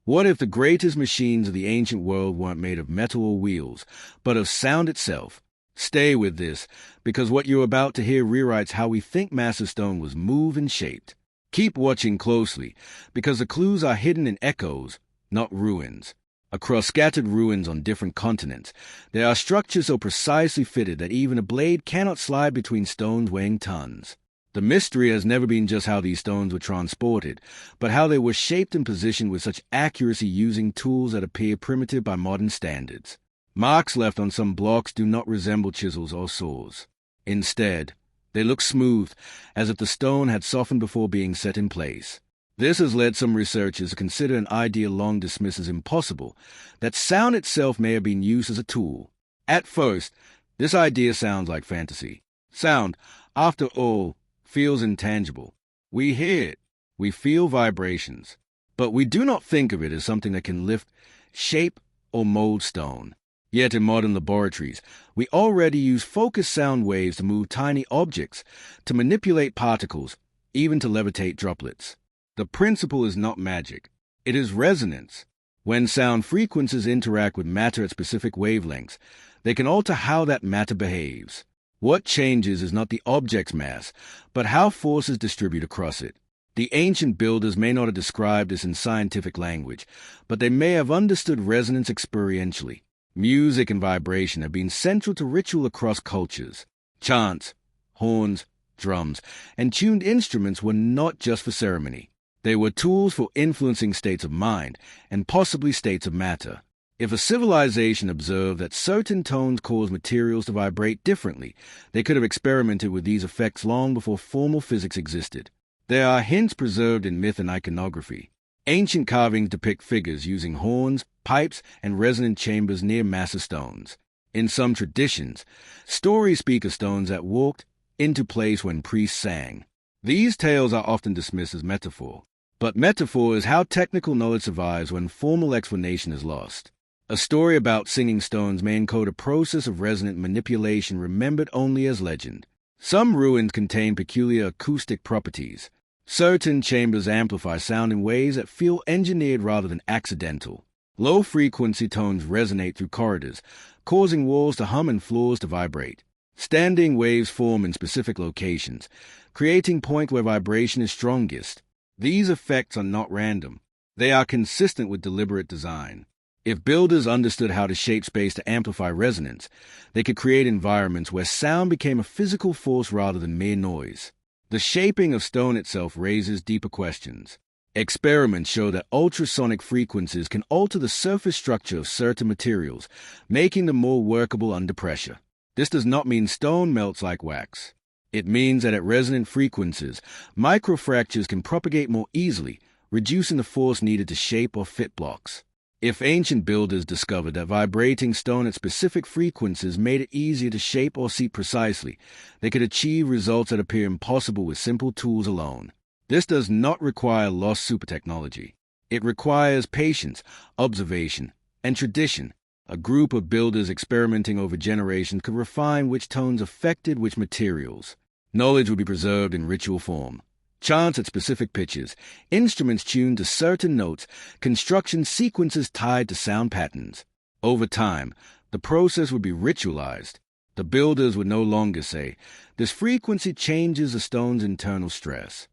What if the greatest machines of the ancient world weren't made of metal or wheels, but of sound itself? Stay with this, because what you're about to hear rewrites how we think massive stone was moved and shaped. Keep watching closely, because the clues are hidden in echoes, not ruins. Across scattered ruins on different continents, there are structures so precisely fitted that even a blade cannot slide between stones weighing tons. The mystery has never been just how these stones were transported, but how they were shaped and positioned with such accuracy using tools that appear primitive by modern standards. Marks left on some blocks do not resemble chisels or saws. Instead, they look smooth, as if the stone had softened before being set in place. This has led some researchers to consider an idea long dismissed as impossible, that sound itself may have been used as a tool. At first, this idea sounds like fantasy. Sound, after all, feels intangible. We hear it, we feel vibrations, but we do not think of it as something that can lift, shape, or mold stone. Yet in modern laboratories, we already use focused sound waves to move tiny objects, to manipulate particles, even to levitate droplets. The principle is not magic. It is resonance. When sound frequencies interact with matter at specific wavelengths, they can alter how that matter behaves. What changes is not the object's mass, but how forces distribute across it. The ancient builders may not have described this in scientific language, but they may have understood resonance experientially. Music and vibration have been central to ritual across cultures. Chants, horns, drums, and tuned instruments were not just for ceremony. They were tools for influencing states of mind and possibly states of matter. If a civilization observed that certain tones cause materials to vibrate differently, they could have experimented with these effects long before formal physics existed. There are hints preserved in myth and iconography. Ancient carvings depict figures using horns, pipes, and resonant chambers near massive stones. In some traditions, stories speak of stones that walked into place when priests sang. These tales are often dismissed as metaphor. But metaphor is how technical knowledge survives when formal explanation is lost. A story about singing stones may encode a process of resonant manipulation remembered only as legend. Some ruins contain peculiar acoustic properties. Certain chambers amplify sound in ways that feel engineered rather than accidental. Low-frequency tones resonate through corridors, causing walls to hum and floors to vibrate. Standing waves form in specific locations, creating points where vibration is strongest. These effects are not random. They are consistent with deliberate design. If builders understood how to shape space to amplify resonance, they could create environments where sound became a physical force rather than mere noise. The shaping of stone itself raises deeper questions. Experiments show that ultrasonic frequencies can alter the surface structure of certain materials, making them more workable under pressure. This does not mean stone melts like wax. It means that at resonant frequencies, microfractures can propagate more easily, reducing the force needed to shape or fit blocks. If ancient builders discovered that vibrating stone at specific frequencies made it easier to shape or seat precisely, they could achieve results that appear impossible with simple tools alone. This does not require lost super technology. It requires patience, observation, and tradition. A group of builders experimenting over generations could refine which tones affected which materials. Knowledge would be preserved in ritual form. Chants at specific pitches, instruments tuned to certain notes, construction sequences tied to sound patterns. Over time, the process would be ritualized. The builders would no longer say, "This frequency changes the stone's internal stress."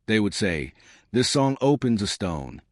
They would say, "This song opens a stone."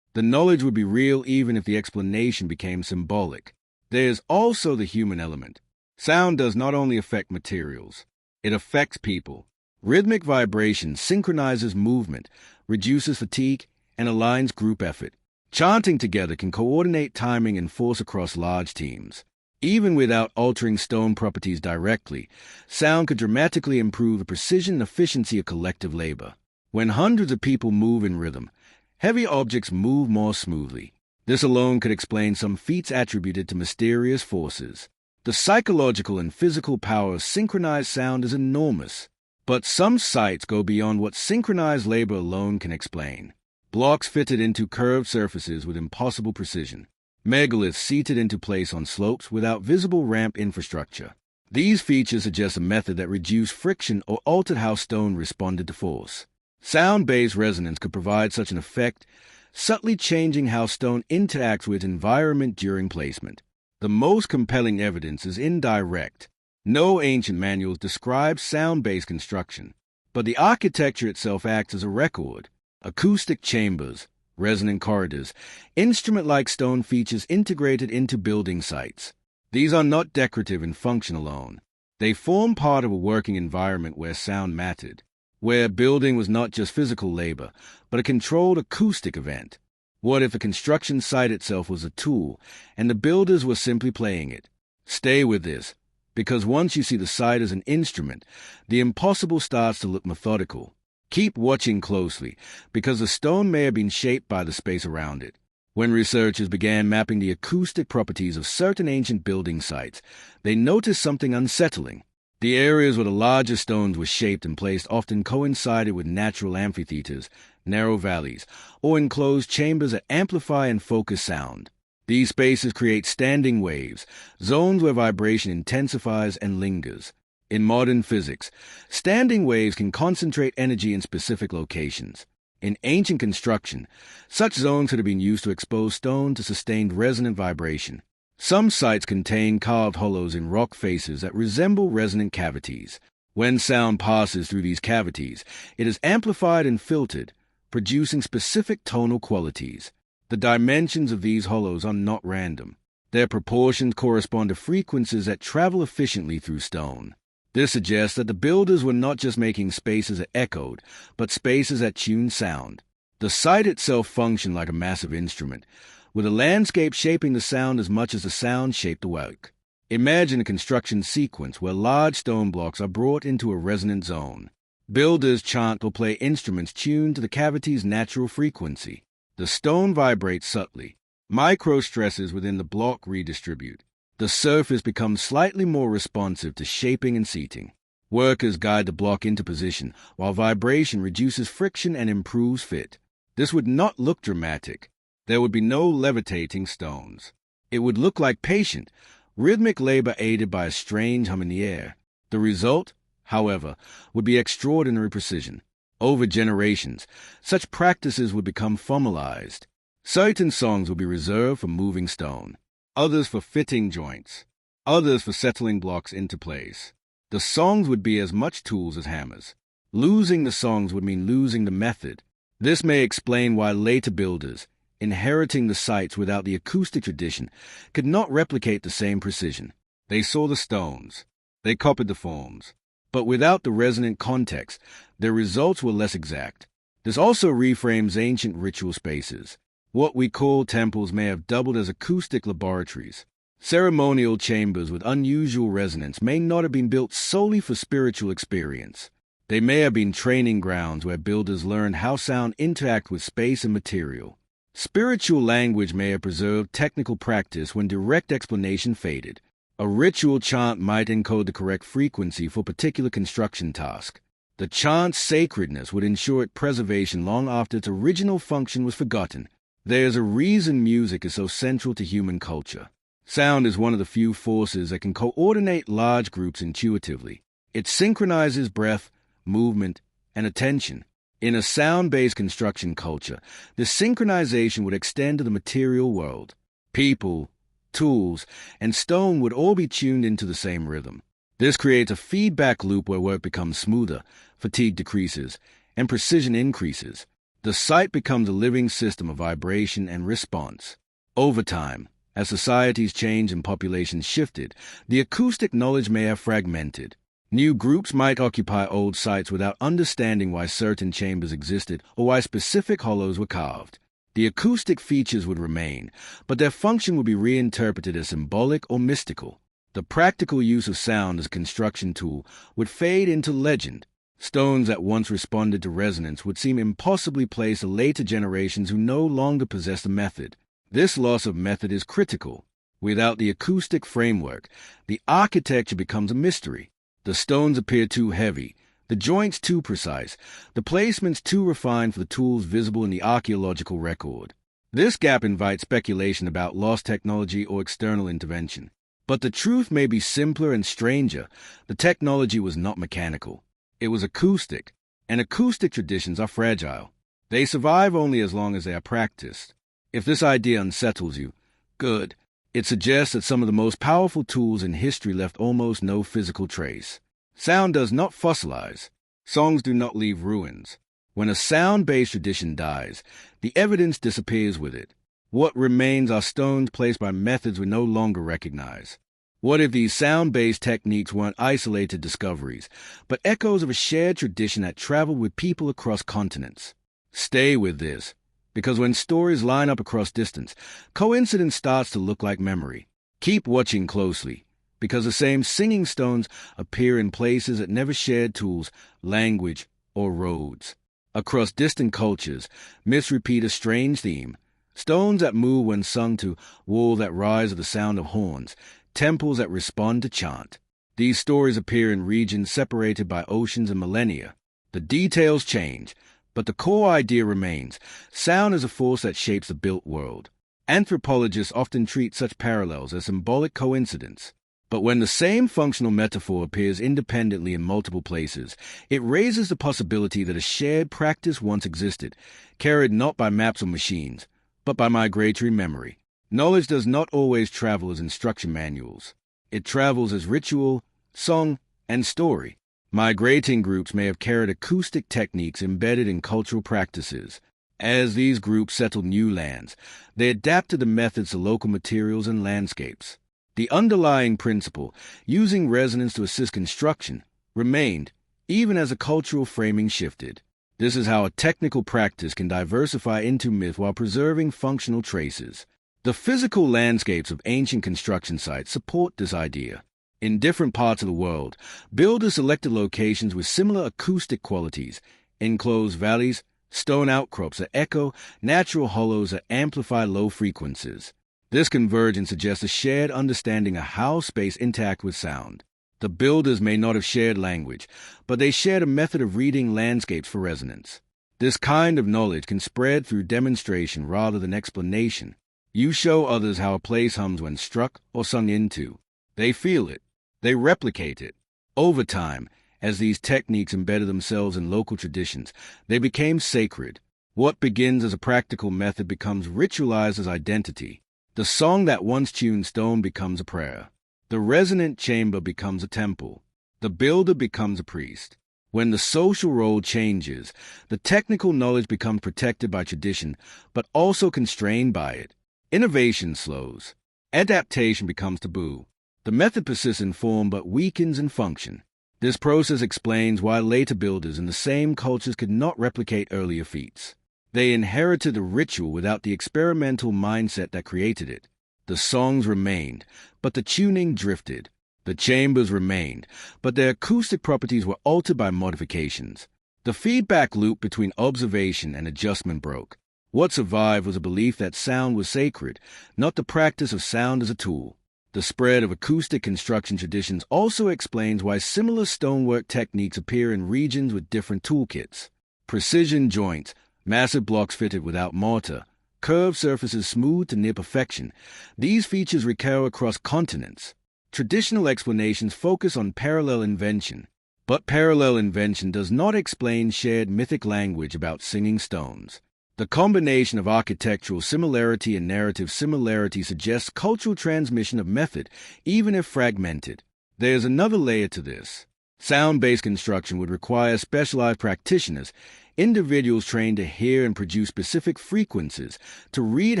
The knowledge would be real even if the explanation became symbolic. There is also the human element. Sound does not only affect materials, it affects people. Rhythmic vibration synchronizes movement, reduces fatigue, and aligns group effort. Chanting together can coordinate timing and force across large teams. Even without altering stone properties directly, sound could dramatically improve the precision and efficiency of collective labor. When hundreds of people move in rhythm, heavy objects move more smoothly. This alone could explain some feats attributed to mysterious forces. The psychological and physical power of synchronized sound is enormous, but some sites go beyond what synchronized labor alone can explain. Blocks fitted into curved surfaces with impossible precision. Megaliths seated into place on slopes without visible ramp infrastructure. These features suggest a method that reduced friction or altered how stone responded to force. Sound-based resonance could provide such an effect subtly changing how stone interacts with environment during placement. The most compelling evidence is indirect. No ancient manuals describe sound-based construction, but the architecture itself acts as a record. Acoustic chambers, resonant corridors, instrument-like stone features integrated into building sites. These are not decorative in function alone. They form part of a working environment where sound mattered, where building was not just physical labor, but a controlled acoustic event. What if the construction site itself was a tool, and the builders were simply playing it? Stay with this, because once you see the site as an instrument, the impossible starts to look methodical. Keep watching closely, because the stone may have been shaped by the space around it. When researchers began mapping the acoustic properties of certain ancient building sites, they noticed something unsettling. The areas where the larger stones were shaped and placed often coincided with natural amphitheaters, narrow valleys, or enclosed chambers that amplify and focus sound. These spaces create standing waves, zones where vibration intensifies and lingers. In modern physics, standing waves can concentrate energy in specific locations. In ancient construction, such zones could have been used to expose stone to sustained resonant vibration. Some sites contain carved hollows in rock faces that resemble resonant cavities. When sound passes through these cavities, it is amplified and filtered, producing specific tonal qualities. The dimensions of these hollows are not random. Their proportions correspond to frequencies that travel efficiently through stone. This suggests that the builders were not just making spaces that echoed, but spaces that tuned sound. The site itself functioned like a massive instrument, with the landscape shaping the sound as much as the sound shaped the work. Imagine a construction sequence where large stone blocks are brought into a resonant zone. Builders chant or play instruments tuned to the cavity's natural frequency. The stone vibrates subtly. Micro-stresses within the block redistribute. The surface becomes slightly more responsive to shaping and seating. Workers guide the block into position, while vibration reduces friction and improves fit. This would not look dramatic. There would be no levitating stones. It would look like patient, rhythmic labor aided by a strange hum in the air. The result, however, would be extraordinary precision. Over generations, such practices would become formalized. Certain songs would be reserved for moving stone, others for fitting joints, others for settling blocks into place. The songs would be as much tools as hammers. Losing the songs would mean losing the method. This may explain why later builders, inheriting the sites without the acoustic tradition, could not replicate the same precision. They saw the stones. They copied the forms. But without the resonant context, their results were less exact. This also reframes ancient ritual spaces. What we call temples may have doubled as acoustic laboratories. Ceremonial chambers with unusual resonance may not have been built solely for spiritual experience. They may have been training grounds where builders learned how sound interacts with space and material. Spiritual language may have preserved technical practice when direct explanation faded. A ritual chant might encode the correct frequency for a particular construction task. The chant's sacredness would ensure its preservation long after its original function was forgotten. There's a reason music is so central to human culture. Sound is one of the few forces that can coordinate large groups intuitively. It synchronizes breath, movement, and attention. In a sound-based construction culture, this synchronization would extend to the material world. People, tools, and stone would all be tuned into the same rhythm. This creates a feedback loop where work becomes smoother, fatigue decreases, and precision increases. The site becomes a living system of vibration and response. Over time, as societies changed and populations shifted, the acoustic knowledge may have fragmented. New groups might occupy old sites without understanding why certain chambers existed or why specific hollows were carved. The acoustic features would remain, but their function would be reinterpreted as symbolic or mystical. The practical use of sound as a construction tool would fade into legend. Stones that once responded to resonance would seem impossibly placed to later generations who no longer possess the method. This loss of method is critical. Without the acoustic framework, the architecture becomes a mystery. The stones appear too heavy, the joints too precise, the placements too refined for the tools visible in the archaeological record. This gap invites speculation about lost technology or external intervention. But the truth may be simpler and stranger. The technology was not mechanical. It was acoustic, and acoustic traditions are fragile. They survive only as long as they are practiced. If this idea unsettles you, good. It suggests that some of the most powerful tools in history left almost no physical trace. Sound does not fossilize. Songs do not leave ruins. When a sound-based tradition dies, the evidence disappears with it. What remains are stones placed by methods we no longer recognize. What if these sound-based techniques weren't isolated discoveries, but echoes of a shared tradition that traveled with people across continents? Stay with this, because when stories line up across distance, coincidence starts to look like memory. Keep watching closely, because the same singing stones appear in places that never shared tools, language, or roads. Across distant cultures, myths repeat a strange theme. Stones that move when sung to, walls that rise at the sound of horns, temples that respond to chant. These stories appear in regions separated by oceans and millennia. The details change, but the core idea remains. Sound is a force that shapes the built world. Anthropologists often treat such parallels as symbolic coincidence. But when the same functional metaphor appears independently in multiple places, it raises the possibility that a shared practice once existed, carried not by maps or machines, but by migratory memory. Knowledge does not always travel as instruction manuals. It travels as ritual, song, and story. Migrating groups may have carried acoustic techniques embedded in cultural practices. As these groups settled new lands, they adapted the methods to local materials and landscapes. The underlying principle, using resonance to assist construction, remained, even as a cultural framing shifted. This is how a technical practice can diversify into myth while preserving functional traces. The physical landscapes of ancient construction sites support this idea. In different parts of the world, builders selected locations with similar acoustic qualities: enclosed valleys, stone outcrops that echo, natural hollows that amplify low frequencies. This convergence suggests a shared understanding of how space interacts with sound. The builders may not have shared language, but they shared a method of reading landscapes for resonance. This kind of knowledge can spread through demonstration rather than explanation. You show others how a place hums when struck or sung into. They feel it. They replicate it. Over time, as these techniques embedded themselves in local traditions, they became sacred. What begins as a practical method becomes ritualized as identity. The song that once tuned stone becomes a prayer. The resonant chamber becomes a temple. The builder becomes a priest. When the social role changes, the technical knowledge becomes protected by tradition, but also constrained by it. Innovation slows. Adaptation becomes taboo. The method persists in form but weakens in function. This process explains why later builders in the same cultures could not replicate earlier feats. They inherited a ritual without the experimental mindset that created it. The songs remained, but the tuning drifted. The chambers remained, but their acoustic properties were altered by modifications. The feedback loop between observation and adjustment broke. What survived was a belief that sound was sacred, not the practice of sound as a tool. The spread of acoustic construction traditions also explains why similar stonework techniques appear in regions with different toolkits. Precision joints, massive blocks fitted without mortar, curved surfaces smoothed to near perfection. These features recur across continents. Traditional explanations focus on parallel invention, but parallel invention does not explain shared mythic language about singing stones. The combination of architectural similarity and narrative similarity suggests cultural transmission of method, even if fragmented. There is another layer to this. Sound-based construction would require specialized practitioners, individuals trained to hear and produce specific frequencies, to read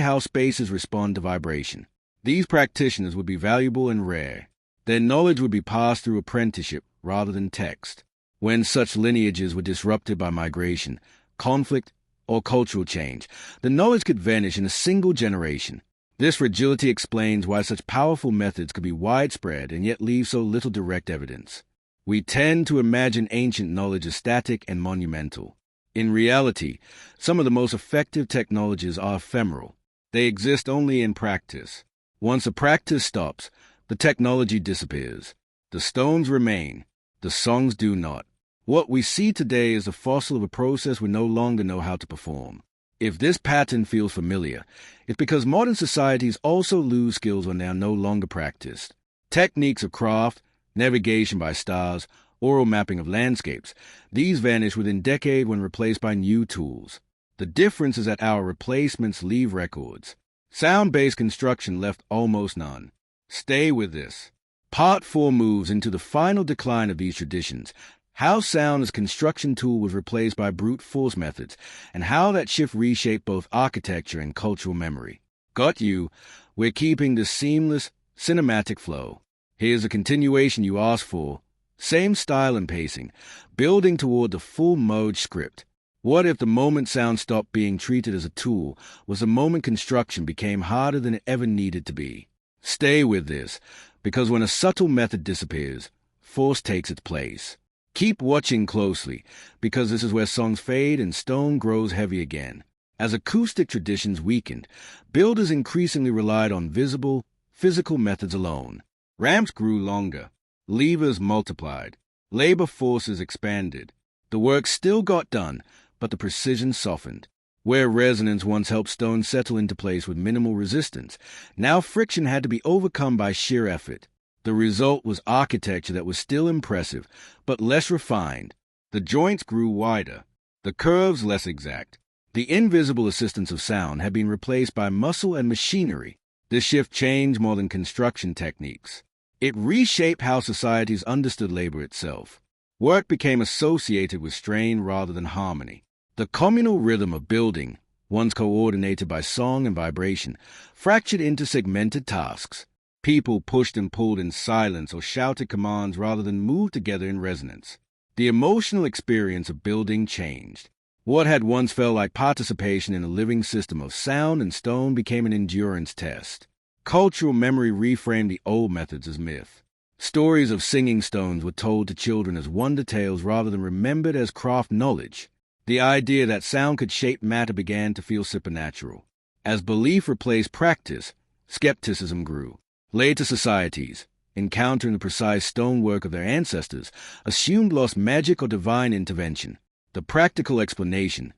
how spaces respond to vibration. These practitioners would be valuable and rare. Their knowledge would be passed through apprenticeship rather than text. When such lineages were disrupted by migration, conflict, or cultural change, the knowledge could vanish in a single generation. This fragility explains why such powerful methods could be widespread and yet leave so little direct evidence. We tend to imagine ancient knowledge as static and monumental. In reality, some of the most effective technologies are ephemeral. They exist only in practice. Once a practice stops, the technology disappears. The stones remain. The songs do not. What we see today is a fossil of a process we no longer know how to perform. If this pattern feels familiar, it's because modern societies also lose skills when they are no longer practiced. Techniques of craft, navigation by stars, oral mapping of landscapes, these vanish within decades when replaced by new tools. The difference is that our replacements leave records. Sound-based construction left almost none. Stay with this. Part 4 moves into the final decline of these traditions, how sound as a construction tool was replaced by brute force methods, and how that shift reshaped both architecture and cultural memory. Got you. We're keeping this seamless, cinematic flow. Here's a continuation you asked for. Same style and pacing, building toward the full mode script. What if the moment sound stopped being treated as a tool was the moment construction became harder than it ever needed to be? Stay with this, because when a subtle method disappears, force takes its place. Keep watching closely, because this is where songs fade and stone grows heavy again. As acoustic traditions weakened, builders increasingly relied on visible, physical methods alone. Ramps grew longer. Levers multiplied. Labor forces expanded. The work still got done, but the precision softened. Where resonance once helped stone settle into place with minimal resistance, now friction had to be overcome by sheer effort. The result was architecture that was still impressive, but less refined. The joints grew wider, the curves less exact. The invisible assistance of sound had been replaced by muscle and machinery. This shift changed more than construction techniques. It reshaped how societies understood labor itself. Work became associated with strain rather than harmony. The communal rhythm of building, once coordinated by song and vibration, fractured into segmented tasks. People pushed and pulled in silence or shouted commands rather than moved together in resonance. The emotional experience of building changed. What had once felt like participation in a living system of sound and stone became an endurance test. Cultural memory reframed the old methods as myth. Stories of singing stones were told to children as wonder tales rather than remembered as craft knowledge. The idea that sound could shape matter began to feel supernatural. As belief replaced practice, skepticism grew. Later societies, encountering the precise stonework of their ancestors, assumed lost magic or divine intervention. The practical explanation,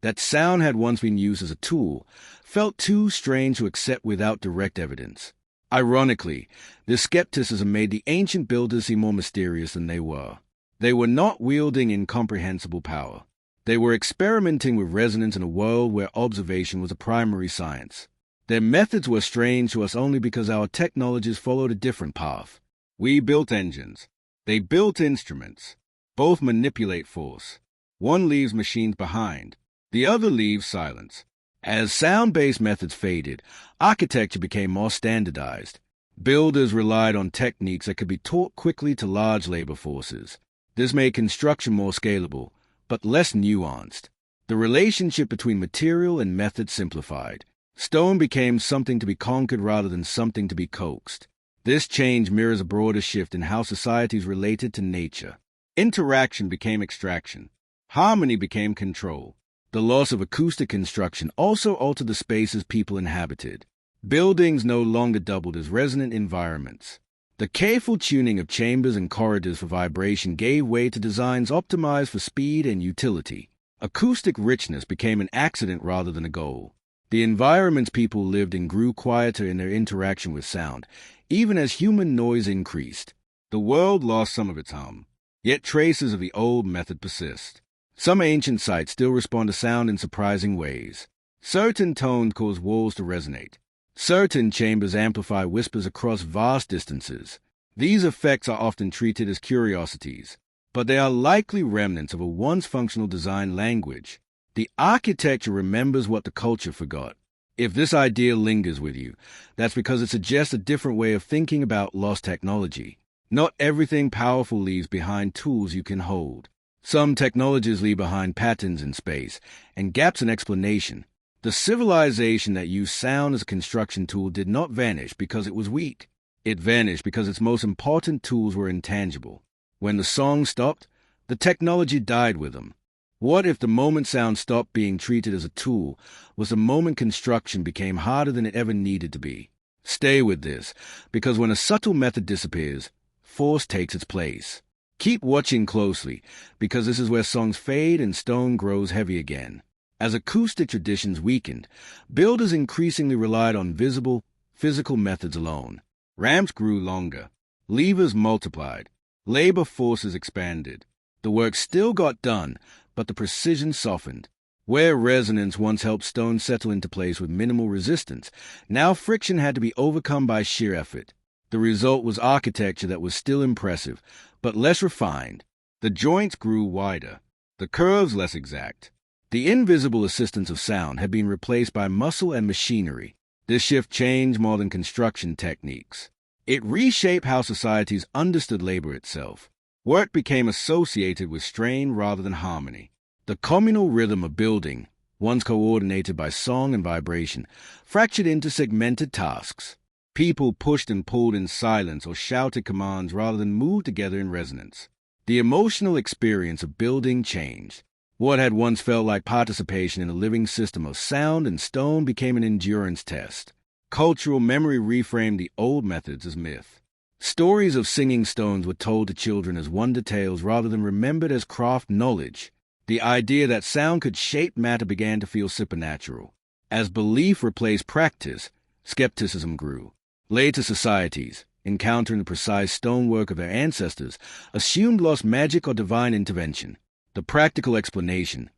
that sound had once been used as a tool, felt too strange to accept without direct evidence. Ironically, this skepticism made the ancient builders seem more mysterious than they were. They were not wielding incomprehensible power. They were experimenting with resonance in a world where observation was a primary science. Their methods were strange to us only because our technologies followed a different path. We built engines. They built instruments. Both manipulate force. One leaves machines behind. The other leaves silence. As sound-based methods faded, architecture became more standardized. Builders relied on techniques that could be taught quickly to large labor forces. This made construction more scalable, but less nuanced. The relationship between material and method simplified. Stone became something to be conquered rather than something to be coaxed. This change mirrors a broader shift in how societies related to nature. Interaction became extraction. Harmony became control. The loss of acoustic construction also altered the spaces people inhabited. Buildings no longer doubled as resonant environments. The careful tuning of chambers and corridors for vibration gave way to designs optimized for speed and utility. Acoustic richness became an accident rather than a goal. The environments people lived in grew quieter in their interaction with sound, even as human noise increased. The world lost some of its hum, yet traces of the old method persist. Some ancient sites still respond to sound in surprising ways. Certain tones cause walls to resonate. Certain chambers amplify whispers across vast distances. These effects are often treated as curiosities, but they are likely remnants of a once functional design language. The architecture remembers what the culture forgot. If this idea lingers with you, that's because it suggests a different way of thinking about lost technology. Not everything powerful leaves behind tools you can hold. Some technologies leave behind patterns in space and gaps in explanation. The civilization that used sound as a construction tool did not vanish because it was weak. It vanished because its most important tools were intangible. When the song stopped, the technology died with them. What if the moment sound stopped being treated as a tool was the moment construction became harder than it ever needed to be? Stay with this, because when a subtle method disappears, force takes its place. Keep watching closely, because this is where songs fade and stone grows heavy again. As acoustic traditions weakened, builders increasingly relied on visible, physical methods alone. Ramps grew longer. Levers multiplied. Labor forces expanded. The work still got done, but the precision softened. Where resonance once helped stone settle into place with minimal resistance, now friction had to be overcome by sheer effort. The result was architecture that was still impressive, but less refined. The joints grew wider, the curves less exact. The invisible assistance of sound had been replaced by muscle and machinery. This shift changed more than construction techniques. It reshaped how societies understood labor itself. Work became associated with strain rather than harmony. The communal rhythm of building, once coordinated by song and vibration, fractured into segmented tasks. People pushed and pulled in silence or shouted commands rather than moved together in resonance. The emotional experience of building changed. What had once felt like participation in a living system of sound and stone became an endurance test. Cultural memory reframed the old methods as myth. Stories of singing stones were told to children as wonder tales rather than remembered as craft knowledge. The idea that sound could shape matter began to feel supernatural. As belief replaced practice, skepticism grew. Later societies, encountering the precise stonework of their ancestors, assumed lost magic or divine intervention. The practical explanation,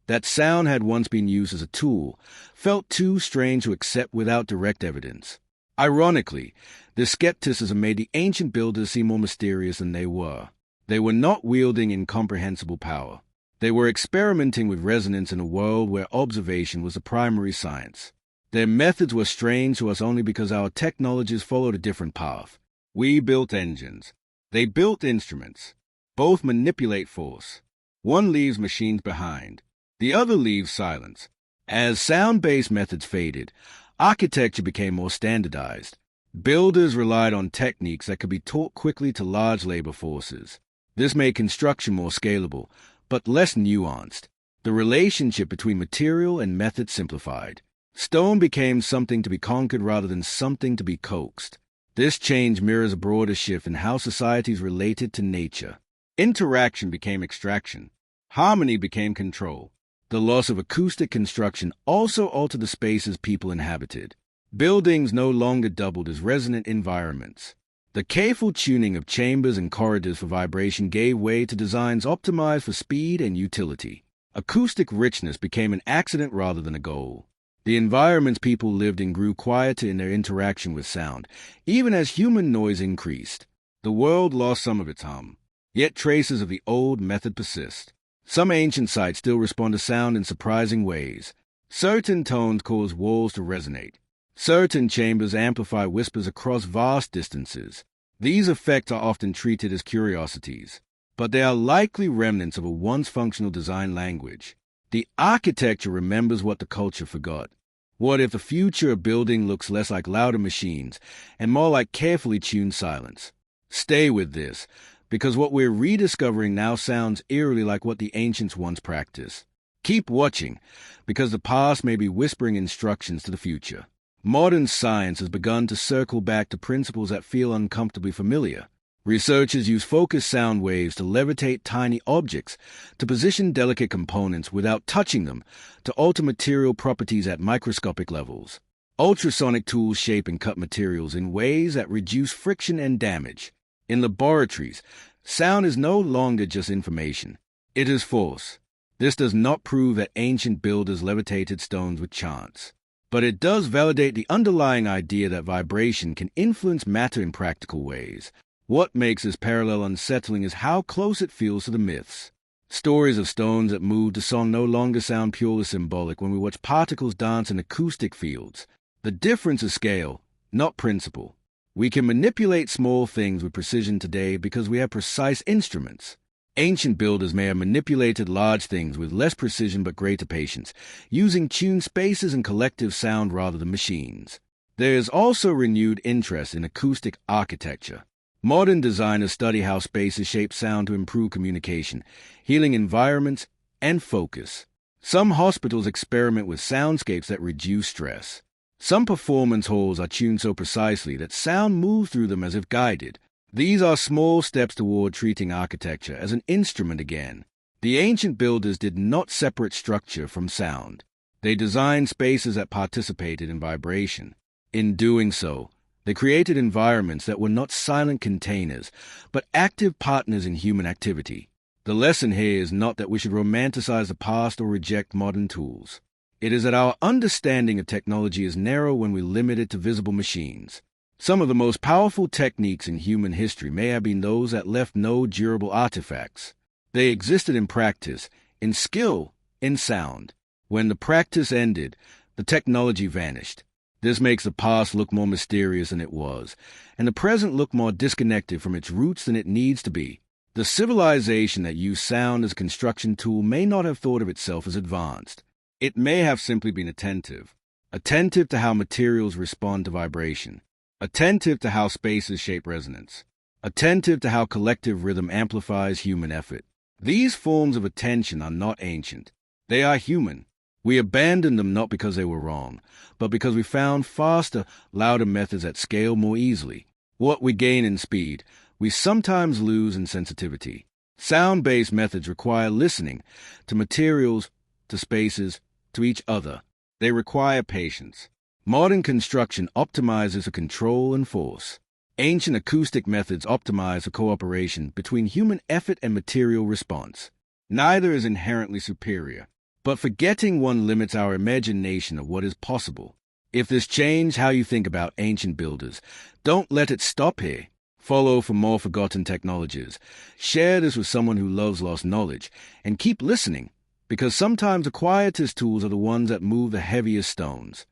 that sound had once been used as a tool, felt too strange to accept without direct evidence. Ironically, this skepticism made the ancient builders seem more mysterious than they were. They were not wielding incomprehensible power. They were experimenting with resonance in a world where observation was the primary science. Their methods were strange to us only because our technologies followed a different path. We built engines. They built instruments. Both manipulate force. One leaves machines behind. The other leaves silence. As sound-based methods faded, architecture became more standardized. Builders relied on techniques that could be taught quickly to large labor forces. This made construction more scalable, but less nuanced. The relationship between material and method simplified. Stone became something to be conquered rather than something to be coaxed. This change mirrors a broader shift in how societies related to nature. Interaction became extraction. Harmony became control. The loss of acoustic construction also altered the spaces people inhabited. Buildings no longer doubled as resonant environments. The careful tuning of chambers and corridors for vibration gave way to designs optimized for speed and utility. Acoustic richness became an accident rather than a goal. The environments people lived in grew quieter in their interaction with sound, even as human noise increased. The world lost some of its hum, yet traces of the old method persist. Some ancient sites still respond to sound in surprising ways. Certain tones cause walls to resonate. Certain chambers amplify whispers across vast distances. These effects are often treated as curiosities, but they are likely remnants of a once functional design language. The architecture remembers what the culture forgot. What if the future of building looks less like louder machines and more like carefully tuned silence? Stay with this, because what we're rediscovering now sounds eerily like what the ancients once practiced. Keep watching, because the past may be whispering instructions to the future. Modern science has begun to circle back to principles that feel uncomfortably familiar. Researchers use focused sound waves to levitate tiny objects, to position delicate components without touching them, to alter material properties at microscopic levels. Ultrasonic tools shape and cut materials in ways that reduce friction and damage. In laboratories, sound is no longer just information. It is force. This does not prove that ancient builders levitated stones with chance, but it does validate the underlying idea that vibration can influence matter in practical ways. What makes this parallel unsettling is how close it feels to the myths. Stories of stones that move to song no longer sound purely symbolic when we watch particles dance in acoustic fields. The difference is scale, not principle. We can manipulate small things with precision today because we have precise instruments. Ancient builders may have manipulated large things with less precision but greater patience, using tuned spaces and collective sound rather than machines. There is also renewed interest in acoustic architecture. Modern designers study how spaces shape sound to improve communication, healing environments, and focus. Some hospitals experiment with soundscapes that reduce stress. Some performance halls are tuned so precisely that sound moves through them as if guided. These are small steps toward treating architecture as an instrument again. The ancient builders did not separate structure from sound. They designed spaces that participated in vibration. In doing so, they created environments that were not silent containers, but active partners in human activity. The lesson here is not that we should romanticize the past or reject modern tools. It is that our understanding of technology is narrow when we limit it to visible machines. Some of the most powerful techniques in human history may have been those that left no durable artifacts. They existed in practice, in skill, in sound. When the practice ended, the technology vanished. This makes the past look more mysterious than it was, and the present look more disconnected from its roots than it needs to be. The civilization that used sound as a construction tool may not have thought of itself as advanced. It may have simply been attentive to how materials respond to vibration, attentive to how spaces shape resonance, attentive to how collective rhythm amplifies human effort. These forms of attention are not ancient. They are human. We abandoned them not because they were wrong, but because we found faster, louder methods that scale more easily. What we gain in speed, we sometimes lose in sensitivity. Sound-based methods require listening to materials, to spaces, to each other. They require patience. Modern construction optimizes for control and force. Ancient acoustic methods optimize for cooperation between human effort and material response. Neither is inherently superior, but forgetting one limits our imagination of what is possible. If this changed how you think about ancient builders, don't let it stop here. Follow for more forgotten technologies. Share this with someone who loves lost knowledge, and keep listening, because sometimes the quietest tools are the ones that move the heaviest stones.